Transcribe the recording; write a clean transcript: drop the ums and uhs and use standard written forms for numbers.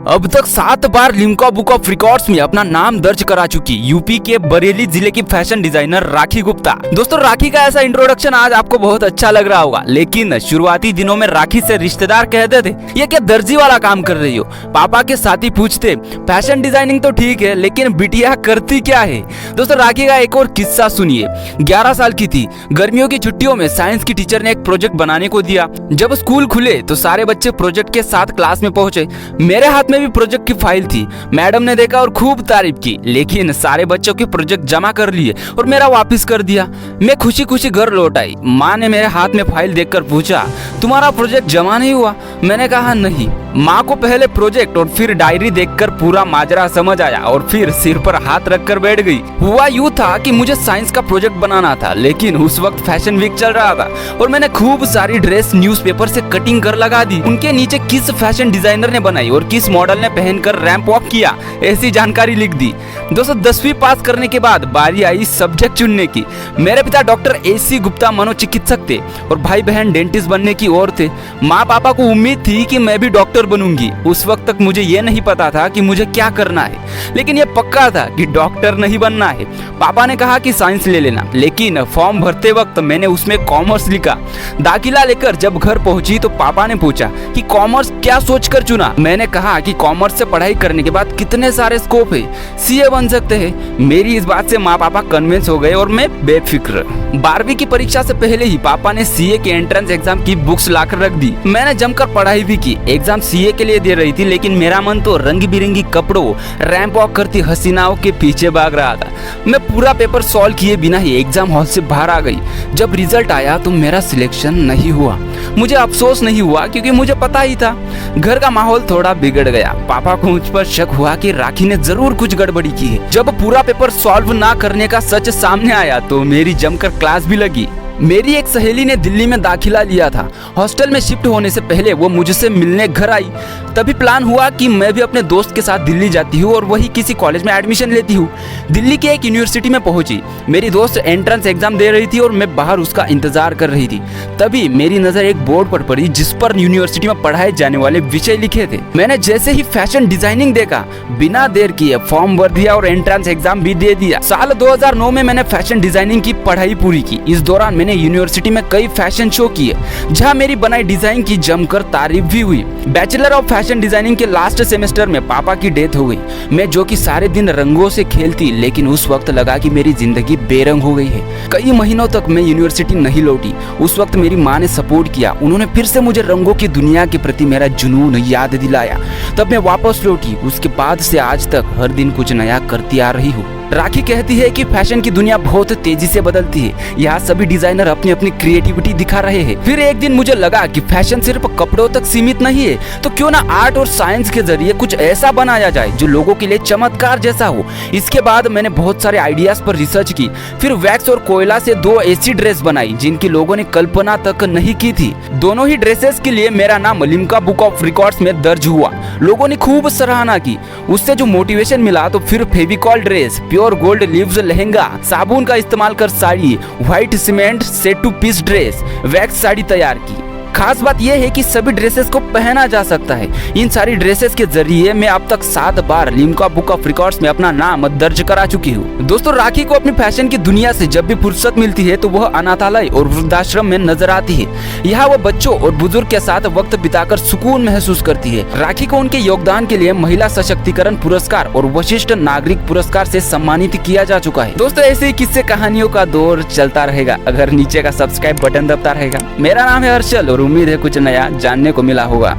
अब तक 7 बार Limca book of records में अपना नाम दर्ज करा चुकी यूपी के बरेली जिले की फैशन डिजाइनर राखी गुप्ता। दोस्तों, राखी का ऐसा इंट्रोडक्शन आज आपको बहुत अच्छा लग रहा होगा, लेकिन शुरुआती दिनों में राखी से रिश्तेदार कहते थे ये क्या दर्जी वाला काम कर रही हो। पापा के साथी पूछते फैशन डिजाइनिंग तो ठीक है लेकिन बिटिया करती क्या है। दोस्तों, राखी का एक और किस्सा सुनिए। 11 साल की थी। गर्मियों की छुट्टियों में साइंस की टीचर ने एक प्रोजेक्ट बनाने को दिया। जब स्कूल खुले तो सारे बच्चे प्रोजेक्ट के साथ क्लास में पहुंचे। मेरे हाथ में भी प्रोजेक्ट की फाइल थी। मैडम ने देखा और खूब तारीफ की, लेकिन सारे बच्चों के प्रोजेक्ट जमा कर लिए और मेरा वापस कर दिया। मैं खुशी खुशी घर लौट आई। माँ ने मेरे हाथ में फाइल देखकर पूछा तुम्हारा प्रोजेक्ट जमा नहीं हुआ। मैंने कहा नहीं। माँ को पहले प्रोजेक्ट और फिर डायरी देखकर पूरा माजरा समझ आया और फिर सिर पर हाथ रखकर बैठ गई। हुआ यूँ था कि मुझे साइंस का प्रोजेक्ट बनाना था, लेकिन उस वक्त फैशन वीक चल रहा था और मैंने खूब सारी ड्रेस न्यूज़पेपर से कटिंग कर लगा दी। उनके नीचे किस फैशन डिजाइनर ने बनाई और किस मॉडल ने पहनकर रैंप वॉक किया, ऐसी जानकारी लिख दी। दोस्तों, 10वीं पास करने के बाद बारी आई सब्जेक्ट चुनने की। मेरे पिता डॉक्टर AC गुप्ता मनोचिकित्सक थे और भाई बहन डेंटिस्ट बनने की ओर थे। माँ पापा को उम्मीद थी कि मैं भी डॉक्टर बनूंगी। उस वक्त तक मुझे ये नहीं पता था कि मुझे क्या करना है, लेकिन ये पक्का था कि डॉक्टर नहीं बनना है। पापा ने कहा कि साइंस ले लेना, लेकिन फॉर्म भरते वक्त मैंने उसमें कॉमर्स लिखा। दाखिला लेकर जब घर पहुंची तो पापा ने पूछा कि कॉमर्स क्या सोचकर चुना। मैंने कहा कि कॉमर्स से पढ़ाई करने के बाद कितने सारे स्कोप है, CA बन सकते हैं। मेरी इस बात से माँ पापा कन्विंस हो गए और मैं बेफिक्र। 12वीं की परीक्षा से पहले ही पापा ने CA के एंट्रेंस एग्जाम की बुक्स लाकर रख दी। मैंने जमकर पढ़ाई भी की। एग्जाम CA के लिए दे रही थी, लेकिन मेरा मन तो रंग बिरंगी कपड़ों, रैंप वॉक करती हसीनाओं के पीछे भाग रहा था। मैं पूरा पेपर सॉल्व किए बिना ही एग्जाम हॉल से बाहर आ गई। जब रिजल्ट आया तो मेरा सिलेक्शन नहीं हुआ। मुझे अफसोस नहीं हुआ क्योंकि मुझे पता ही था। घर का माहौल थोड़ा बिगड़ गया। पापा को मुझ पर शक हुआ कि राखी ने जरूर कुछ गड़बड़ी की है। जब पूरा पेपर सॉल्व ना करने का सच सामने आया तो मेरी जमकर क्लास भी लगी। मेरी एक सहेली ने दिल्ली में दाखिला लिया था। हॉस्टल में शिफ्ट होने से पहले वो मुझसे मिलने घर आई। तभी प्लान हुआ कि मैं भी अपने दोस्त के साथ दिल्ली जाती हूँ और वही किसी कॉलेज में एडमिशन लेती हूँ। दिल्ली की एक यूनिवर्सिटी में पहुंची। मेरी दोस्त एंट्रेंस एग्जाम दे रही थी और मैं बाहर उसका इंतजार कर रही थी। तभी मेरी नजर एक बोर्ड पर पड़ी जिस पर यूनिवर्सिटी में पढ़ाए जाने वाले विषय लिखे थे। मैंने जैसे ही फैशन डिजाइनिंग देखा, बिना देर किए फॉर्म भर दिया और एंट्रेंस एग्जाम भी दे दिया। साल 2009 में मैंने फैशन डिजाइनिंग की पढ़ाई पूरी की। इस दौरान मैंने यूनिवर्सिटी में कई फैशन शो किए, जहां मेरी बनाई डिजाइन की जमकर तारीफ भी हुई। बैचलर ऑफ फैशन डिजाइनिंग के लास्ट सेमेस्टर में पापा की डेथ हो गई। मैं जो कि सारे दिन रंगों से खेलती, लेकिन उस वक्त लगा कि मेरी जिंदगी बेरंग हो गई है। कई महीनों तक मैं यूनिवर्सिटी नहीं लौटी। उस वक्त मेरी माँ ने सपोर्ट किया। उन्होंने फिर से मुझे रंगों की दुनिया के प्रति मेरा जुनून याद दिलाया। तब मैं वापस लौटी। उसके बाद से आज तक हर दिन कुछ नया करती आ रही हूँ। राखी कहती है कि फैशन की दुनिया बहुत तेजी से बदलती है। यहाँ सभी डिजाइनर अपनी अपनी क्रिएटिविटी दिखा रहे हैं। फिर एक दिन मुझे लगा कि फैशन सिर्फ कपड़ों तक सीमित नहीं है, तो क्यों ना आर्ट और साइंस के जरिए कुछ ऐसा बनाया जाए जो लोगों के लिए चमत्कार जैसा हो। इसके बाद मैंने बहुत सारे आइडियाज पर रिसर्च की। फिर वैक्स और कोयला से 2 ऐसी ड्रेस बनाई जिनकी लोगों ने कल्पना तक नहीं की थी। दोनों ही ड्रेसेस के लिए मेरा नाम लिम्का बुक ऑफ रिकॉर्ड्स में दर्ज हुआ। लोगों ने खूब सराहना की। उससे जो मोटिवेशन मिला तो फिर Fevicol dress, pure gold leaves lehenga, साबुन का इस्तेमाल कर sari, white cement set two piece dress, wax sari तैयार की। खास बात यह है कि सभी ड्रेसेस को पहना जा सकता है। इन सारी ड्रेसेस के जरिए मैं अब तक 7 बार लिम्का बुक ऑफ रिकॉर्ड्स में अपना नाम दर्ज करा चुकी हूँ। दोस्तों, राखी को अपनी फैशन की दुनिया से जब भी फुर्सत मिलती है तो वह अनाथालय और वृद्धाश्रम में नजर आती है। यहाँ वह बच्चों और बुजुर्ग के साथ वक्त बिताकर सुकून महसूस करती है। राखी को उनके योगदान के लिए महिला सशक्तिकरण पुरस्कार और वशिष्ठ नागरिक पुरस्कार से सम्मानित किया जा चुका है। दोस्तों, ऐसे ही किस्से कहानियों का दौर चलता रहेगा अगर नीचे का सब्सक्राइब बटन दबता रहेगा। मेरा नाम है हर्षल और उम्मीद है कुछ नया जानने को मिला होगा।